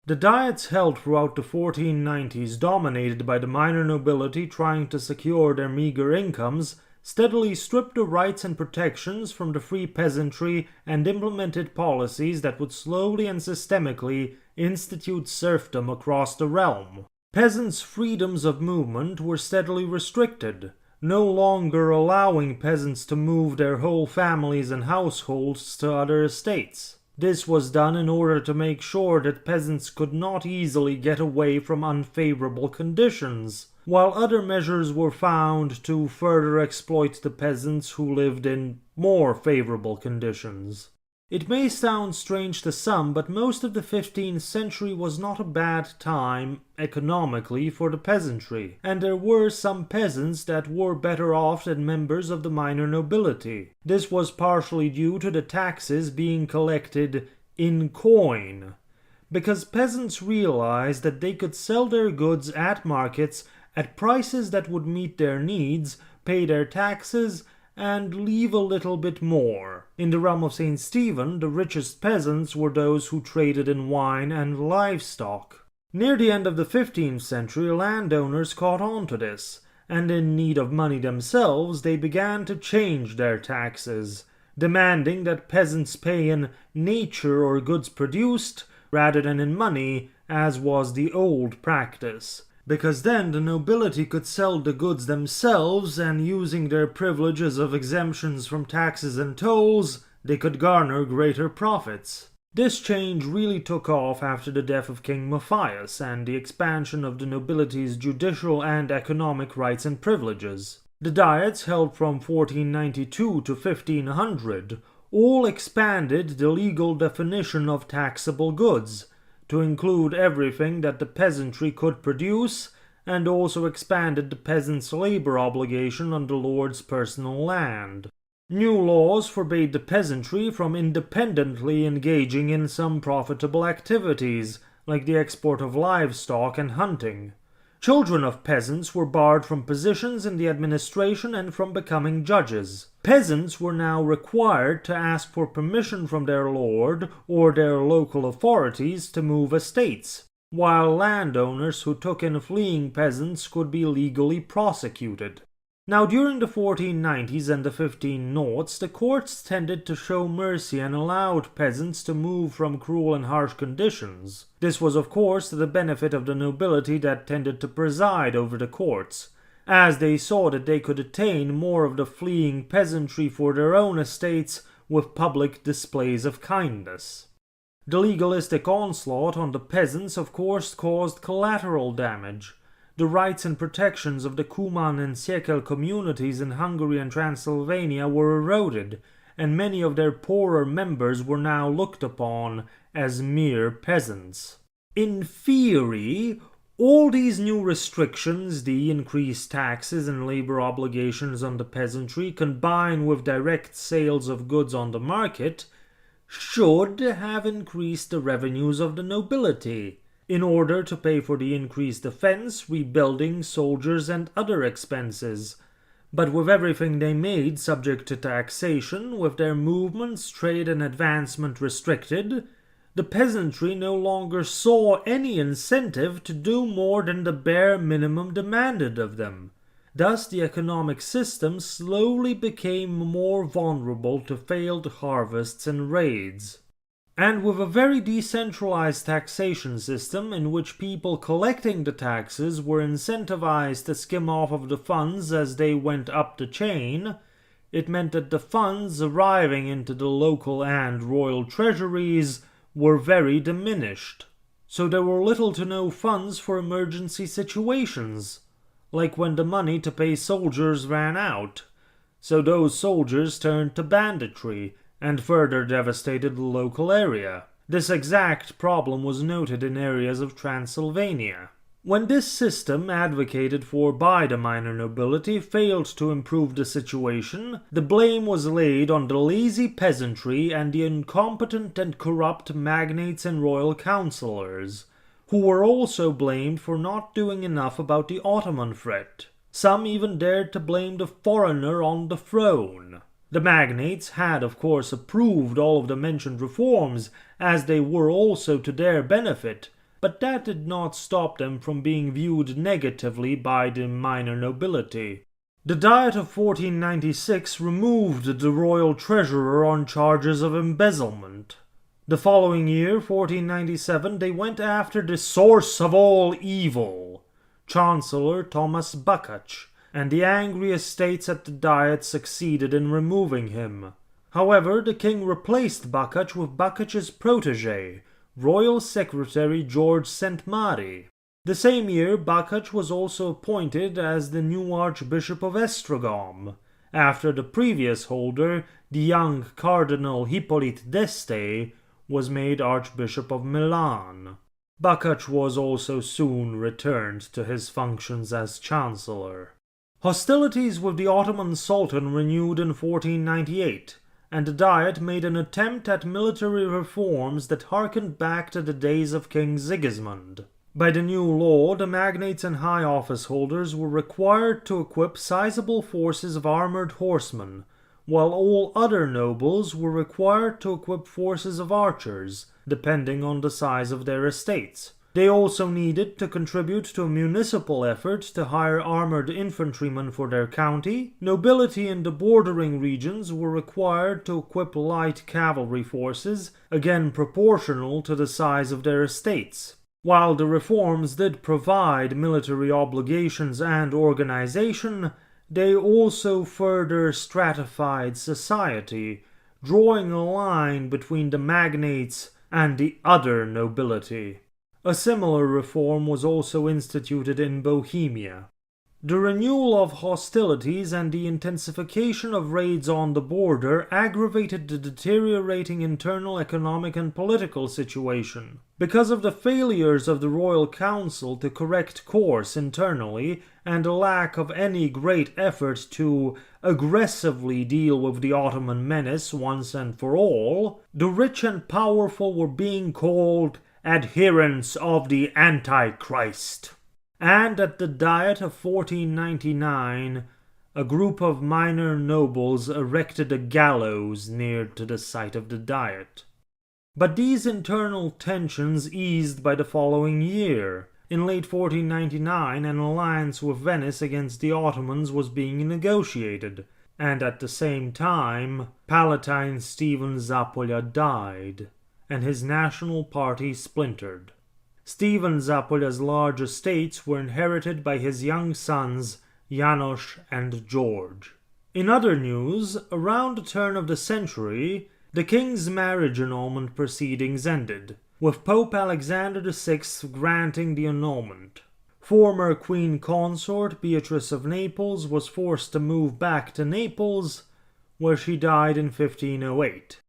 The diets held throughout the 1490s, dominated by the minor nobility trying to secure their meager incomes, steadily stripped the rights and protections from the free peasantry and implemented policies that would slowly and systemically institute serfdom across the realm. Peasants' freedoms of movement were steadily restricted, no longer allowing peasants to move their whole families and households to other estates. This was done in order to make sure that peasants could not easily get away from unfavorable conditions, while other measures were found to further exploit the peasants who lived in more favorable conditions. It may sound strange to some, but most of the 15th century was not a bad time economically for the peasantry, and there were some peasants that were better off than members of the minor nobility. This was partially due to the taxes being collected in coin, because peasants realized that they could sell their goods at markets at prices that would meet their needs, pay their taxes, and leave a little bit more. In the realm of St. Stephen, the richest peasants were those who traded in wine and livestock. Near the end of the 15th century, landowners caught on to this, and in need of money themselves, they began to change their taxes, demanding that peasants pay in nature or goods produced, rather than in money, as was the old practice. Because then the nobility could sell the goods themselves, and using their privileges of exemptions from taxes and tolls, they could garner greater profits. This change really took off after the death of King Matthias and the expansion of the nobility's judicial and economic rights and privileges. The diets, held from 1492 to 1500, all expanded the legal definition of taxable goods, to include everything that the peasantry could produce, and also expanded the peasants' labor obligation on the lord's personal land. New laws forbade the peasantry from independently engaging in some profitable activities, like the export of livestock and hunting. Children of peasants were barred from positions in the administration and from becoming judges. Peasants were now required to ask for permission from their lord or their local authorities to move estates, while landowners who took in fleeing peasants could be legally prosecuted. Now, during the 1490s and the 1500s, the courts tended to show mercy and allowed peasants to move from cruel and harsh conditions. This was, of course, to the benefit of the nobility that tended to preside over the courts, as they saw that they could attain more of the fleeing peasantry for their own estates with public displays of kindness. The legalistic onslaught on the peasants, of course, caused collateral damage. The rights and protections of the Cuman and Szekel communities in Hungary and Transylvania were eroded, and many of their poorer members were now looked upon as mere peasants. In theory, all these new restrictions, the increased taxes and labor obligations on the peasantry, combined with direct sales of goods on the market, should have increased the revenues of the nobility, in order to pay for the increased defense, rebuilding, soldiers, and other expenses. But with everything they made subject to taxation, with their movements, trade, and advancement restricted, the peasantry no longer saw any incentive to do more than the bare minimum demanded of them. Thus, the economic system slowly became more vulnerable to failed harvests and raids. And with a very decentralized taxation system in which people collecting the taxes were incentivized to skim off of the funds as they went up the chain, it meant that the funds arriving into the local and royal treasuries were very diminished. So there were little to no funds for emergency situations, like when the money to pay soldiers ran out. So those soldiers turned to banditry, and further devastated the local area. This exact problem was noted in areas of Transylvania. When this system, advocated for by the minor nobility, failed to improve the situation, the blame was laid on the lazy peasantry and the incompetent and corrupt magnates and royal councillors, who were also blamed for not doing enough about the Ottoman threat. Some even dared to blame the foreigner on the throne. The magnates had, of course, approved all of the mentioned reforms, as they were also to their benefit, but that did not stop them from being viewed negatively by the minor nobility. The Diet of 1496 removed the royal treasurer on charges of embezzlement. The following year, 1497, they went after the source of all evil, Chancellor Thomas Bakach, and the angry estates at the Diet succeeded in removing him. However, the king replaced Bakach with Bakach's protege, Royal Secretary George St. Mary. The same year, Bakach was also appointed as the new Archbishop of Esztergom, after the previous holder, the young Cardinal Hippolyte d'Este, was made Archbishop of Milan. Bakach was also soon returned to his functions as Chancellor. Hostilities with the Ottoman Sultan renewed in 1498, and the Diet made an attempt at military reforms that harkened back to the days of King Sigismund. By the new law, the magnates and high office holders were required to equip sizable forces of armored horsemen, while all other nobles were required to equip forces of archers, depending on the size of their estates. They also needed to contribute to a municipal effort to hire armored infantrymen for their county. Nobility in the bordering regions were required to equip light cavalry forces, again proportional to the size of their estates. While the reforms did provide military obligations and organization, they also further stratified society, drawing a line between the magnates and the other nobility. A similar reform was also instituted in Bohemia. The renewal of hostilities and the intensification of raids on the border aggravated the deteriorating internal economic and political situation. Because of the failures of the Royal Council to correct course internally and a lack of any great effort to aggressively deal with the Ottoman menace once and for all, the rich and powerful were being called adherents of the Antichrist. And at the Diet of 1499, a group of minor nobles erected a gallows near to the site of the Diet. But these internal tensions eased by the following year. In late 1499, an alliance with Venice against the Ottomans was being negotiated, and at the same time, Palatine Stephen Zapolya died, and his national party splintered. Stephen Zapolya's large estates were inherited by his young sons Janos and George. In other news, around the turn of the century, the king's marriage annulment proceedings ended, with Pope Alexander VI granting the annulment. Former Queen Consort Beatrice of Naples was forced to move back to Naples, where she died in 1508.